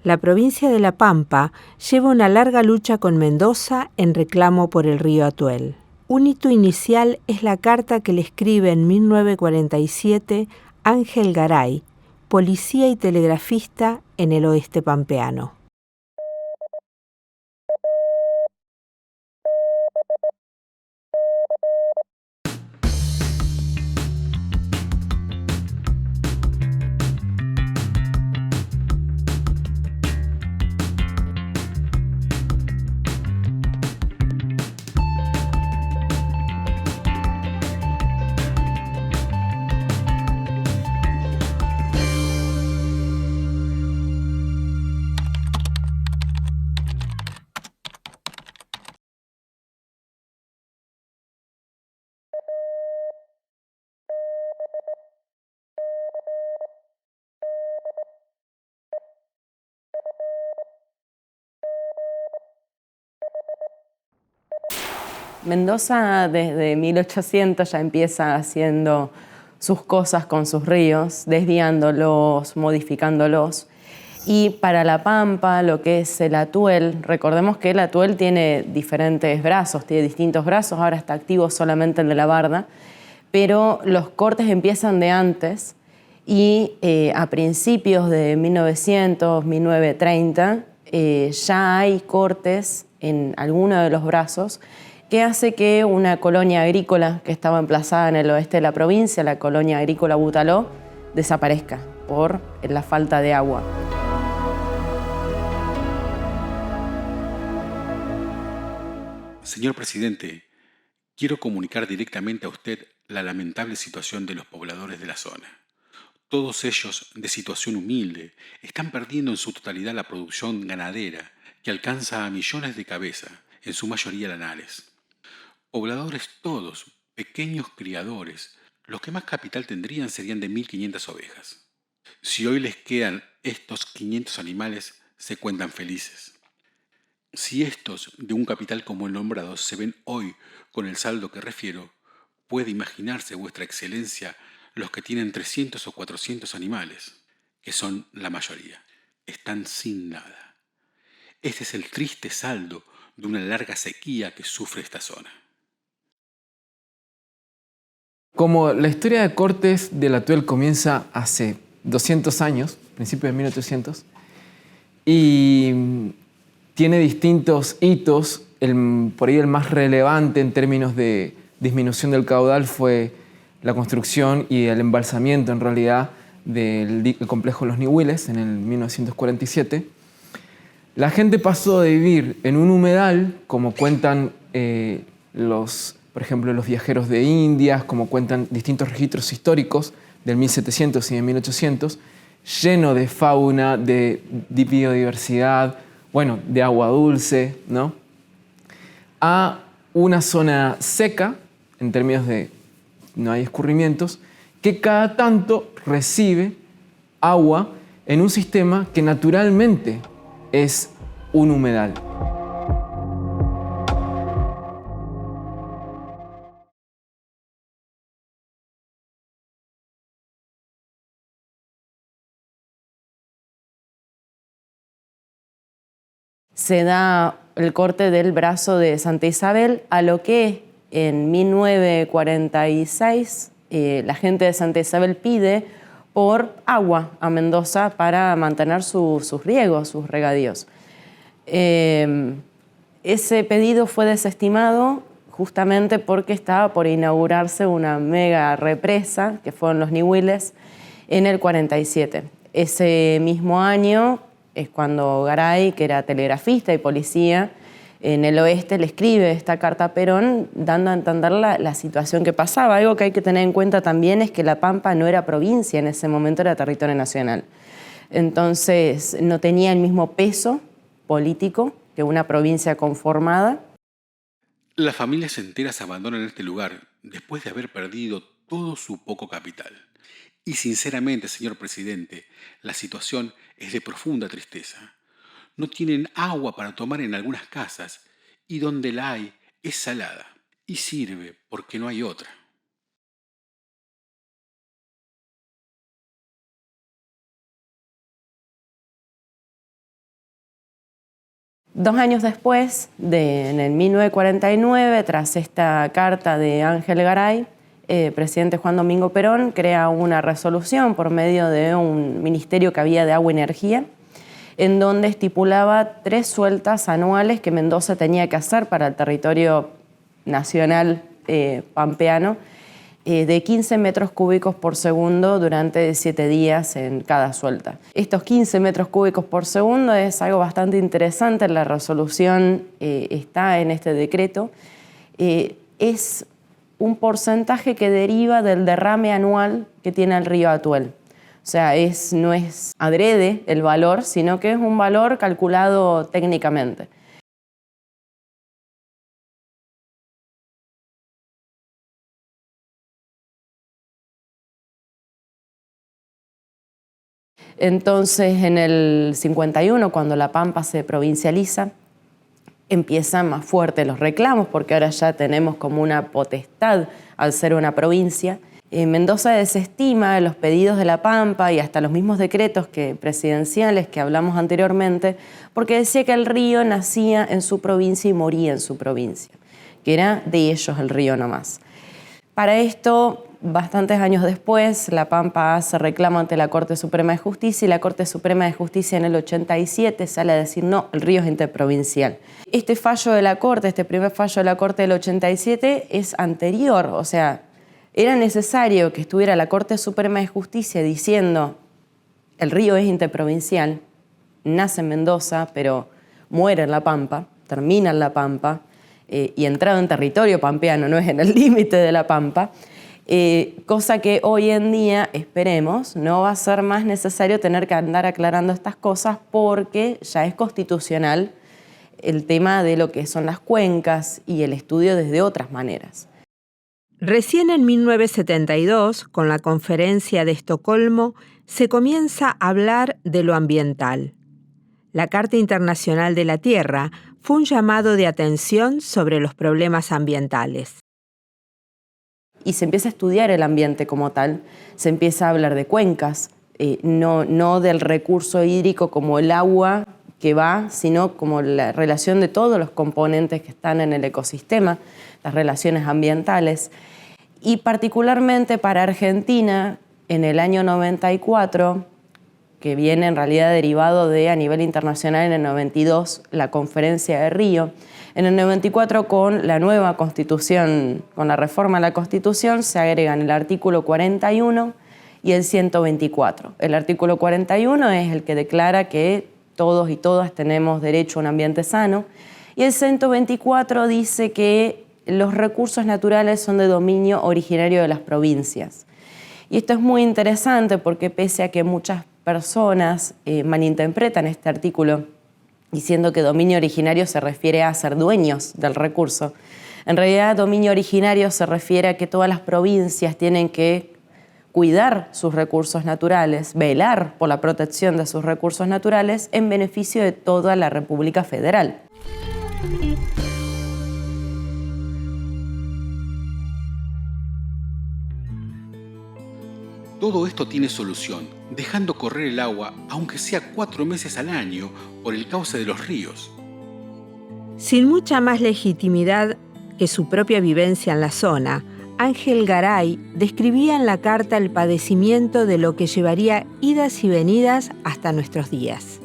La provincia de La Pampa lleva una larga lucha con Mendoza en reclamo por el río Atuel. Un hito inicial es la carta que le escribe en 1947 Ángel Garay, policía y telegrafista en el oeste pampeano. Mendoza desde 1800 ya empieza haciendo sus cosas con sus ríos, desviándolos, modificándolos. Y para La Pampa, lo que es el Atuel, recordemos que el Atuel tiene diferentes brazos, tiene distintos brazos, ahora está activo solamente el de la Barda, pero los cortes empiezan de antes y a principios de 1900, 1930, ya hay cortes en alguno de los brazos que hace que una colonia agrícola que estaba emplazada en el oeste de la provincia, la colonia agrícola Butaló, desaparezca por la falta de agua. Señor presidente, quiero comunicar directamente a usted la lamentable situación de los pobladores de la zona. Todos ellos, de situación humilde, están perdiendo en su totalidad la producción ganadera, que alcanza a millones de cabezas, en su mayoría lanares. Pobladores todos, pequeños criadores, los que más capital tendrían serían de 1.500 ovejas. Si hoy les quedan estos 500 animales, se cuentan felices. Si estos, de un capital como el nombrado, se ven hoy con el saldo que refiero, puede imaginarse vuestra excelencia los que tienen 300 o 400 animales, que son la mayoría. Están sin nada. Este es el triste saldo de una larga sequía que sufre esta zona. Como la historia de cortes del Atuel comienza hace 200 años, principios de 1800, y tiene distintos hitos, por ahí el más relevante en términos de disminución del caudal fue la construcción y el embalsamiento en realidad del complejo Los Nihuiles en el 1947. La gente pasó de vivir en un humedal, como cuentan por ejemplo, los viajeros de Indias, como cuentan distintos registros históricos del 1700 y de 1800, lleno de fauna, de biodiversidad, bueno, de agua dulce, ¿no? A una zona seca, en términos de no hay escurrimientos, que cada tanto recibe agua en un sistema que naturalmente es un humedal. Se da el corte del brazo de Santa Isabel, a lo que en 1946 la gente de Santa Isabel pide por agua a Mendoza para mantener sus riegos, sus regadíos. Ese pedido fue desestimado justamente porque estaba por inaugurarse una mega represa, que fueron los Nihuiles, en el 47. Ese mismo año es cuando Garay, que era telegrafista y policía en el oeste, le escribe esta carta a Perón dando a entender la situación que pasaba. Algo que hay que tener en cuenta también es que La Pampa no era provincia en ese momento, era territorio nacional. Entonces no tenía el mismo peso político que una provincia conformada. Las familias enteras abandonan este lugar después de haber perdido todo su poco capital. Y sinceramente, señor presidente, la situación es de profunda tristeza. No tienen agua para tomar en algunas casas y donde la hay es salada y sirve porque no hay otra. 2 años después, en el 1949, tras esta carta de Ángel Garay, presidente Juan Domingo Perón crea una resolución por medio de un ministerio que había de agua y energía, en donde estipulaba 3 sueltas anuales que Mendoza tenía que hacer para el territorio nacional pampeano, de 15 metros cúbicos por segundo durante 7 días en cada suelta. Estos 15 metros cúbicos por segundo es algo bastante interesante, la resolución está en este decreto. Es un porcentaje que deriva del derrame anual que tiene el río Atuel. O sea, no es adrede el valor, sino que es un valor calculado técnicamente. Entonces, en el 51, cuando La Pampa se provincializa, empiezan más fuertes los reclamos, porque ahora ya tenemos como una potestad al ser una provincia. Mendoza desestima los pedidos de La Pampa y hasta los mismos decretos presidenciales que hablamos anteriormente, porque decía que el río nacía en su provincia y moría en su provincia, que era de ellos el río nomás. Para esto, bastantes años después, La Pampa hace reclamo ante la Corte Suprema de Justicia y la Corte Suprema de Justicia en el 87 sale a decir no, el río es interprovincial. Este fallo de la Corte, este primer fallo de la Corte del 87 es anterior, o sea, era necesario que estuviera la Corte Suprema de Justicia diciendo el río es interprovincial, nace en Mendoza, pero muere en La Pampa, termina en La Pampa y entrado en territorio pampeano, no es en el límite de La Pampa. Cosa que hoy en día, esperemos, no va a ser más necesario tener que andar aclarando estas cosas porque ya es constitucional el tema de lo que son las cuencas y el estudio desde otras maneras. Recién en 1972, con la Conferencia de Estocolmo, se comienza a hablar de lo ambiental. La Carta Internacional de la Tierra fue un llamado de atención sobre los problemas ambientales. Y se empieza a estudiar el ambiente como tal, se empieza a hablar de cuencas, no del recurso hídrico como el agua que va, sino como la relación de todos los componentes que están en el ecosistema, las relaciones ambientales. Y particularmente para Argentina, en el año 94, que viene en realidad derivado de a nivel internacional en el 92, la Conferencia de Río. En el 94, con la nueva Constitución, con la reforma a la Constitución, se agregan el artículo 41 y el 124. El artículo 41 es el que declara que todos y todas tenemos derecho a un ambiente sano, y el 124 dice que los recursos naturales son de dominio originario de las provincias. Y esto es muy interesante porque pese a que muchas personas malinterpretan este artículo diciendo que dominio originario se refiere a ser dueños del recurso, en realidad dominio originario se refiere a que todas las provincias tienen que cuidar sus recursos naturales, velar por la protección de sus recursos naturales en beneficio de toda la República Federal. Todo esto tiene solución, dejando correr el agua, aunque sea 4 meses al año, por el cauce de los ríos. Sin mucha más legitimidad que su propia vivencia en la zona, Ángel Garay describía en la carta el padecimiento de lo que llevaría idas y venidas hasta nuestros días.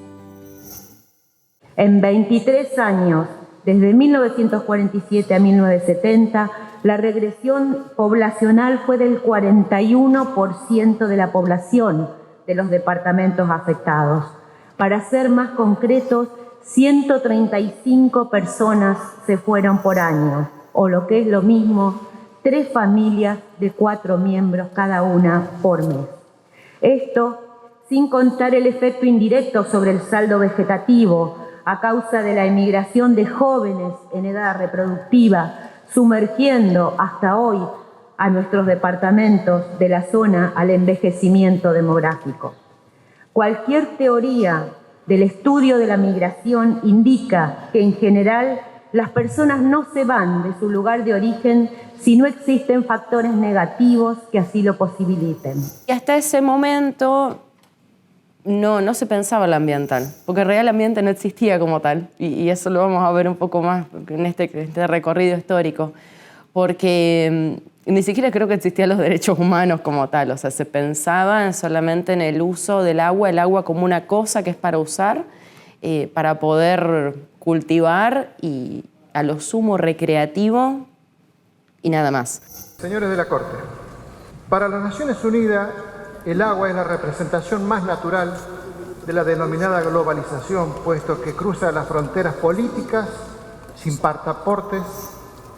En 23 años, desde 1947 a 1970, la regresión poblacional fue del 41% de la población de los departamentos afectados. Para ser más concretos, 135 personas se fueron por año, o lo que es lo mismo, 3 familias de 4 miembros cada una por mes. Esto sin contar el efecto indirecto sobre el saldo vegetativo a causa de la emigración de jóvenes en edad reproductiva, sumergiendo hasta hoy a nuestros departamentos de la zona al envejecimiento demográfico. Cualquier teoría del estudio de la migración indica que en general las personas no se van de su lugar de origen si no existen factores negativos que así lo posibiliten. Y hasta ese momento no se pensaba el ambiental, porque en realidad el ambiente no existía como tal, y eso lo vamos a ver un poco más en este recorrido histórico, porque ni siquiera creo que existían los derechos humanos como tal, o sea, se pensaba solamente en el uso del agua, el agua como una cosa que es para usar, para poder cultivar y a lo sumo recreativo y nada más. Señores de la Corte, para las Naciones Unidas, el agua es la representación más natural de la denominada globalización, puesto que cruza las fronteras políticas sin pasaportes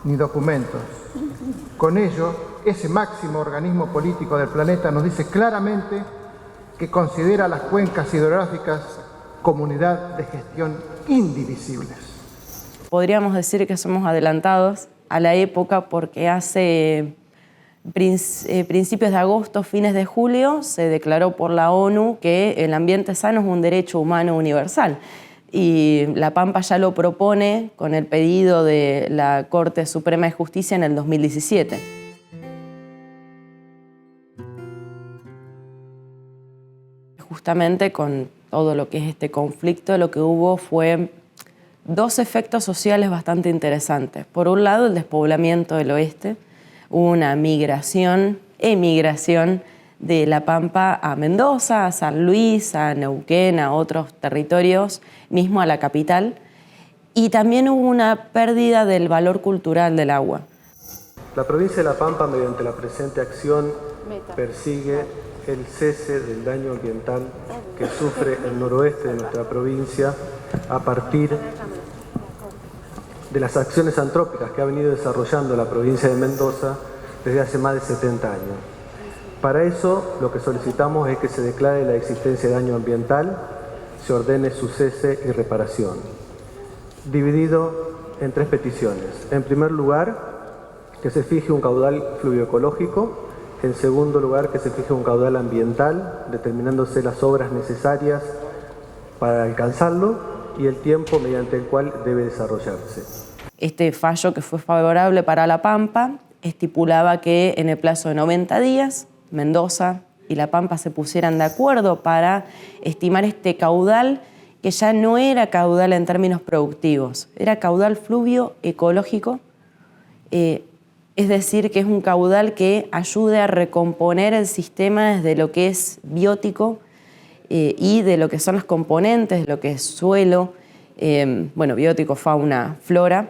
ni documentos. Con ello, ese máximo organismo político del planeta nos dice claramente que considera las cuencas hidrográficas comunidad de gestión indivisibles. Podríamos decir que somos adelantados a la época porque hace principios de agosto, fines de julio, se declaró por la ONU que el ambiente sano es un derecho humano universal. Y La Pampa ya lo propone con el pedido de la Corte Suprema de Justicia en el 2017. Justamente con todo lo que es este conflicto, lo que hubo fue dos efectos sociales bastante interesantes. Por un lado, el despoblamiento del oeste. Hubo una emigración de La Pampa a Mendoza, a San Luis, a Neuquén, a otros territorios, mismo a la capital. Y también hubo una pérdida del valor cultural del agua. La provincia de La Pampa, mediante la presente acción, persigue el cese del daño ambiental que sufre el noroeste de nuestra provincia a partir de las acciones antrópicas que ha venido desarrollando la provincia de Mendoza desde hace más de 70 años. Para eso, lo que solicitamos es que se declare la existencia de daño ambiental, se ordene su cese y reparación, dividido en 3 peticiones. En primer lugar, que se fije un caudal fluvioecológico. En segundo lugar, que se fije un caudal ambiental, determinándose las obras necesarias para alcanzarlo y el tiempo mediante el cual debe desarrollarse. Este fallo, que fue favorable para La Pampa, estipulaba que en el plazo de 90 días, Mendoza y La Pampa se pusieran de acuerdo para estimar este caudal, que ya no era caudal en términos productivos, era caudal fluvio ecológico, es decir, que es un caudal que ayude a recomponer el sistema desde lo que es biótico y de lo que son los componentes, de lo que es suelo, biótico, fauna, flora.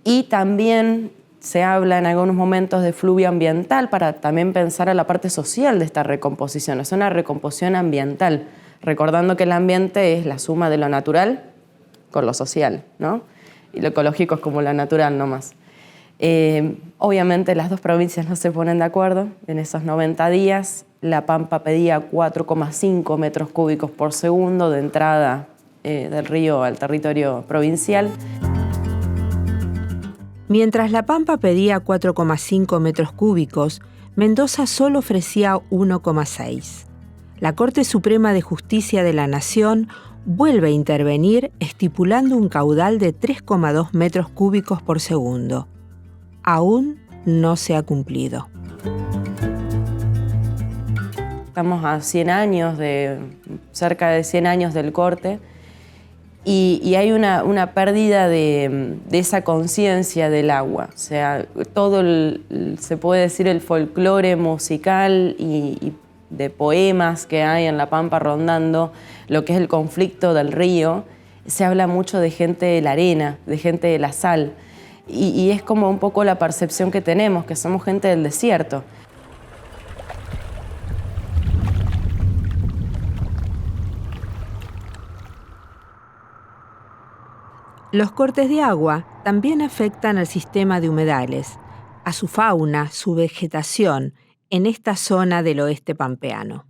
Y también se habla en algunos momentos de fluvio ambiental para también pensar a la parte social de esta recomposición. Es una recomposición ambiental, recordando que el ambiente es la suma de lo natural con lo social, ¿no? Y lo ecológico es como lo natural nomás. Obviamente las dos provincias no se ponen de acuerdo. En esos 90 días La Pampa pedía 4,5 metros cúbicos por segundo de entrada del río al territorio provincial. Mientras La Pampa pedía 4,5 metros cúbicos, Mendoza solo ofrecía 1,6. La Corte Suprema de Justicia de la Nación vuelve a intervenir estipulando un caudal de 3,2 metros cúbicos por segundo. Aún no se ha cumplido. Estamos a 100 años, cerca de 100 años del corte, y hay una pérdida de esa conciencia del agua. O sea, todo se puede decir el folclore musical y de poemas que hay en La Pampa rondando lo que es el conflicto del río. Se habla mucho de gente de la arena, de gente de la sal. Y es como un poco la percepción que tenemos, que somos gente del desierto. Los cortes de agua también afectan al sistema de humedales, a su fauna, su vegetación, en esta zona del oeste pampeano.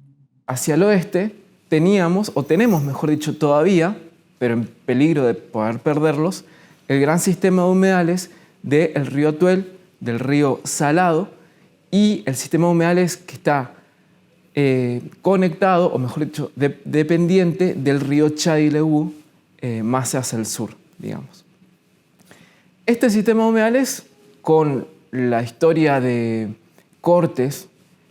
Hacia el oeste tenemos mejor dicho todavía, pero en peligro de poder perderlos, el gran sistema de humedales del río Atuel, del río Salado, y el sistema de humedales que está conectado, o mejor dicho, dependiente del río Chadileú, más hacia el sur, digamos. Este sistema de humedales, con la historia de cortes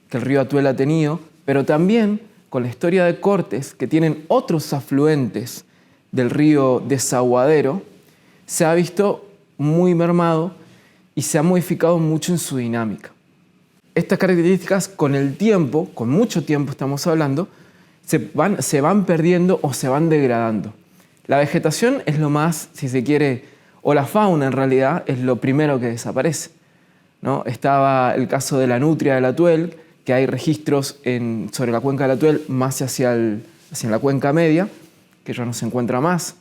que el río Atuel ha tenido, pero también con la historia de cortes que tienen otros afluentes del río Desaguadero, se ha visto muy mermado y se ha modificado mucho en su dinámica. Estas características con el tiempo, con mucho tiempo estamos hablando, se van perdiendo o se van degradando. La vegetación es lo más, si se quiere, o la fauna en realidad es lo primero que desaparece, ¿no? Estaba el caso de la nutria del Atuel, que hay registros sobre la cuenca del Atuel más hacia la cuenca media, que ya no se encuentra más.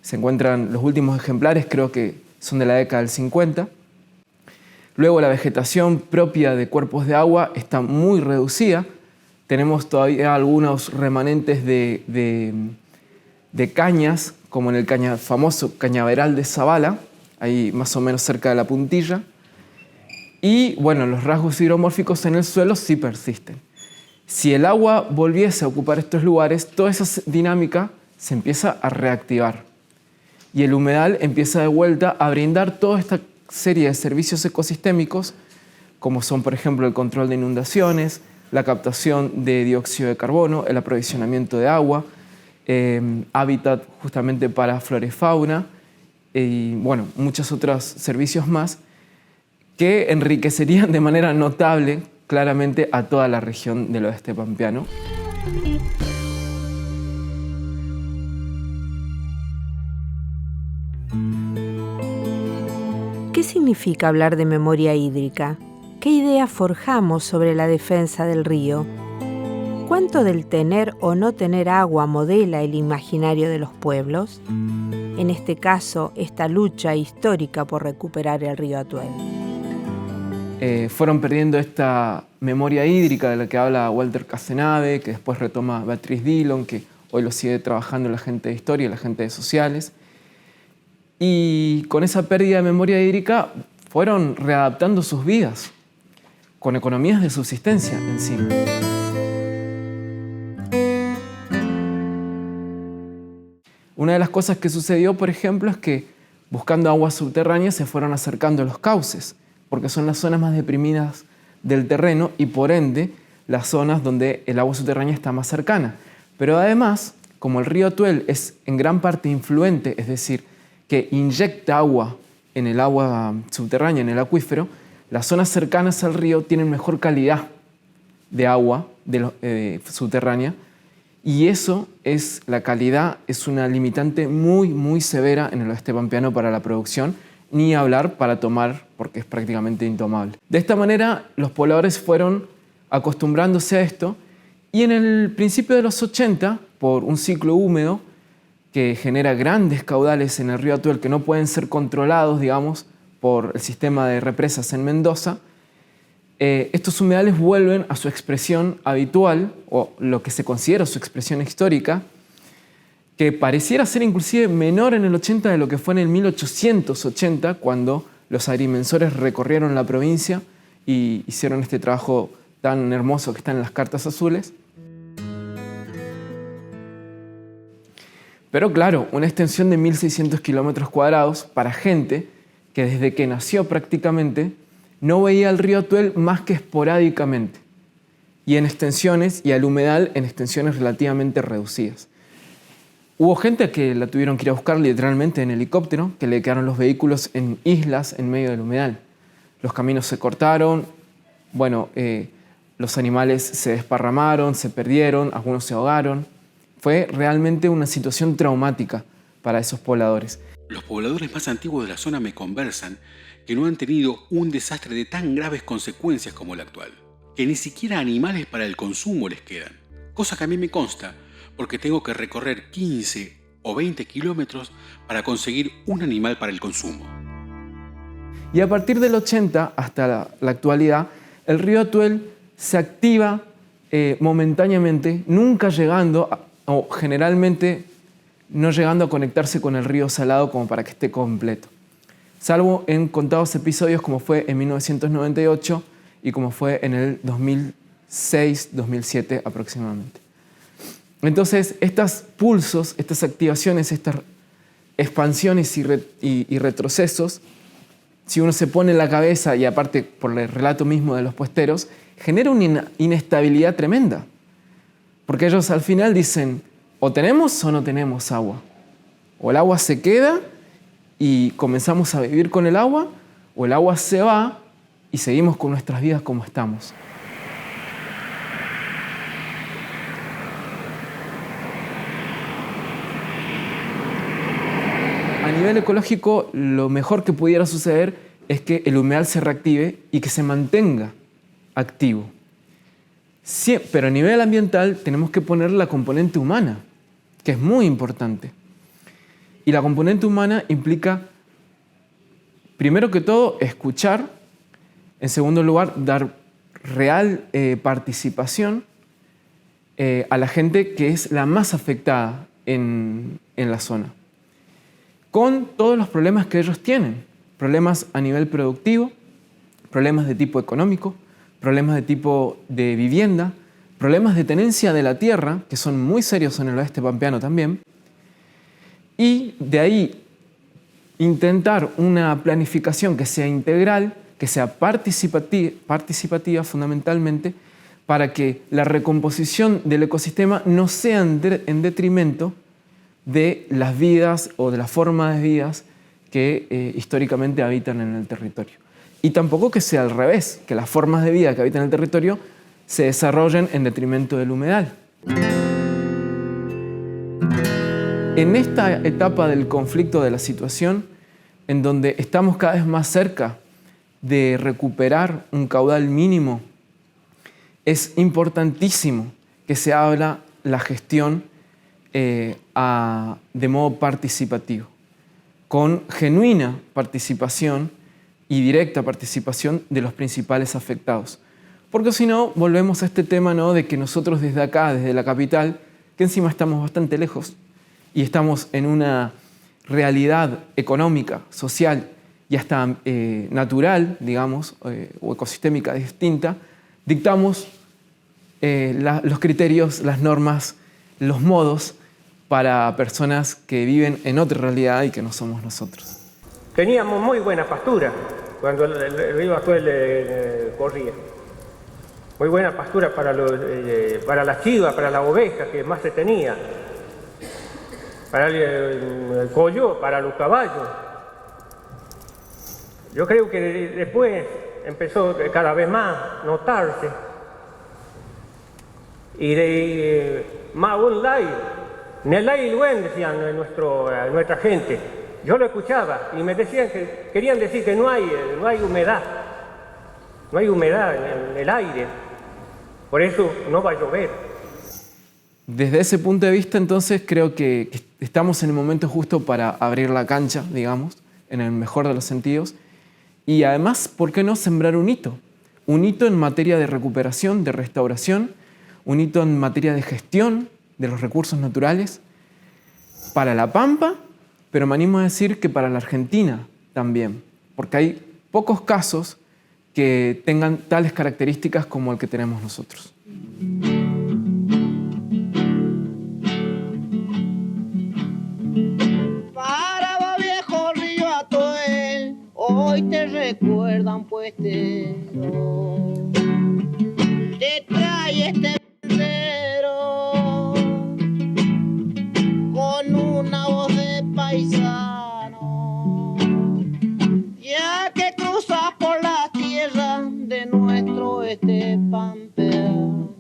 Se encuentran los últimos ejemplares, creo que son de la década del 50. Luego la vegetación propia de cuerpos de agua está muy reducida. Tenemos todavía algunos remanentes de cañas, como en el famoso cañaveral de Zabala, ahí más o menos cerca de la puntilla. Y bueno, los rasgos hidromórficos en el suelo sí persisten. Si el agua volviese a ocupar estos lugares, toda esa dinámica se empieza a reactivar. Y el humedal empieza de vuelta a brindar toda esta serie de servicios ecosistémicos, como son, por ejemplo, el control de inundaciones, la captación de dióxido de carbono, el aprovisionamiento de agua, hábitat justamente para flora y fauna, y bueno, muchos otros servicios más que enriquecerían de manera notable claramente a toda la región del oeste pampeano. ¿Qué significa hablar de memoria hídrica? ¿Qué ideas forjamos sobre la defensa del río? ¿Cuánto del tener o no tener agua modela el imaginario de los pueblos? En este caso, esta lucha histórica por recuperar el río Atuel. Fueron perdiendo esta memoria hídrica de la que habla Walter Cazenave, que después retoma Beatriz Dillon, que hoy lo sigue trabajando la gente de historia y la gente de sociales. Y con esa pérdida de memoria hídrica fueron readaptando sus vidas, con economías de subsistencia encima. Una de las cosas que sucedió, por ejemplo, es que buscando aguas subterráneas se fueron acercando a los cauces, porque son las zonas más deprimidas del terreno y por ende las zonas donde el agua subterránea está más cercana. Pero además, como el río Atuel es en gran parte influente, es decir, que inyecta agua en el agua subterránea, en el acuífero, las zonas cercanas al río tienen mejor calidad de agua subterránea, y eso es, la calidad es una limitante muy, muy severa en el oeste pampeano para la producción, ni hablar para tomar, porque es prácticamente intomable. De esta manera, los pobladores fueron acostumbrándose a esto, y en el principio de los 80, por un ciclo húmedo que genera grandes caudales en el río Atuel que no pueden ser controlados, digamos, por el sistema de represas en Mendoza, estos humedales vuelven a su expresión habitual, o lo que se considera su expresión histórica, que pareciera ser inclusive menor en el 80 de lo que fue en el 1880, cuando los agrimensores recorrieron la provincia y hicieron este trabajo tan hermoso que está en las cartas azules. Pero claro, una extensión de 1.600 kilómetros cuadrados para gente que desde que nació prácticamente no veía el río Atuel más que esporádicamente, y en extensiones, y al humedal en extensiones relativamente reducidas. Hubo gente que la tuvieron que ir a buscar literalmente en helicóptero, que le quedaron los vehículos en islas en medio del humedal. Los caminos se cortaron, los animales se desparramaron, se perdieron, algunos se ahogaron. Fue realmente una situación traumática para esos pobladores. Los pobladores más antiguos de la zona me conversan que no han tenido un desastre de tan graves consecuencias como el actual, que ni siquiera animales para el consumo les quedan, cosa que a mí me consta porque tengo que recorrer 15 o 20 kilómetros para conseguir un animal para el consumo. Y a partir del 80 hasta la actualidad, el río Atuel se activa momentáneamente, nunca llegando o generalmente no llegando a conectarse con el río Salado como para que esté completo, salvo en contados episodios como fue en 1998 y como fue en el 2006-2007 aproximadamente. Entonces, estos pulsos, estas activaciones, estas expansiones y retrocesos, si uno se pone en la cabeza, y aparte por el relato mismo de los puesteros, genera una inestabilidad tremenda. Porque ellos al final dicen, o tenemos o no tenemos agua. O el agua se queda y comenzamos a vivir con el agua, o el agua se va y seguimos con nuestras vidas como estamos. A nivel ecológico, lo mejor que pudiera suceder es que el humedal se reactive y que se mantenga activo. Sí, pero a nivel ambiental tenemos que poner la componente humana, que es muy importante. Y la componente humana implica, primero que todo, escuchar. En segundo lugar, dar real participación a la gente que es la más afectada en la zona, con todos los problemas que ellos tienen. Problemas a nivel productivo, problemas de tipo económico, problemas de tipo de vivienda, problemas de tenencia de la tierra, que son muy serios en el oeste pampeano también. Y de ahí intentar una planificación que sea integral, que sea participativa fundamentalmente, para que la recomposición del ecosistema no sea en detrimento de las vidas o de la forma de vidas que históricamente habitan en el territorio. Y tampoco que sea al revés, que las formas de vida que habitan en el territorio se desarrollen en detrimento del humedal. En esta etapa del conflicto de la situación, en donde estamos cada vez más cerca de recuperar un caudal mínimo, es importantísimo que se abra la gestión de modo participativo, con genuina participación y directa participación de los principales afectados. Porque si no, volvemos a este tema, ¿no?, de que nosotros desde acá, desde la capital, que encima estamos bastante lejos y estamos en una realidad económica, social y hasta natural, digamos, o ecosistémica distinta, dictamos los criterios, las normas, los modos para personas que viven en otra realidad y que no somos nosotros. Teníamos muy buena pastura cuando el río Atuel corría. Muy buena pastura para las chivas, para las ovejas, que más se tenía. Para el colló, para los caballos. Yo creo que después empezó cada vez más a notarse. Y de más un lai, Nelay Luen, decían nuestra gente. Yo lo escuchaba y me decían que querían decir que no hay humedad. No hay humedad en el aire. Por eso no va a llover. Desde ese punto de vista, entonces, creo que estamos en el momento justo para abrir la cancha, digamos, en el mejor de los sentidos. Y además, ¿por qué no sembrar un hito? Un hito en materia de recuperación, de restauración, un hito en materia de gestión de los recursos naturales para La Pampa, pero me animo a decir que para la Argentina también, porque hay pocos casos que tengan tales características como el que tenemos nosotros. Para vos, viejo río Atuel, hoy te recuerdan pues te trae este verdadero con una voz de paisano, ya que cruza por la tierra de nuestro pampeano.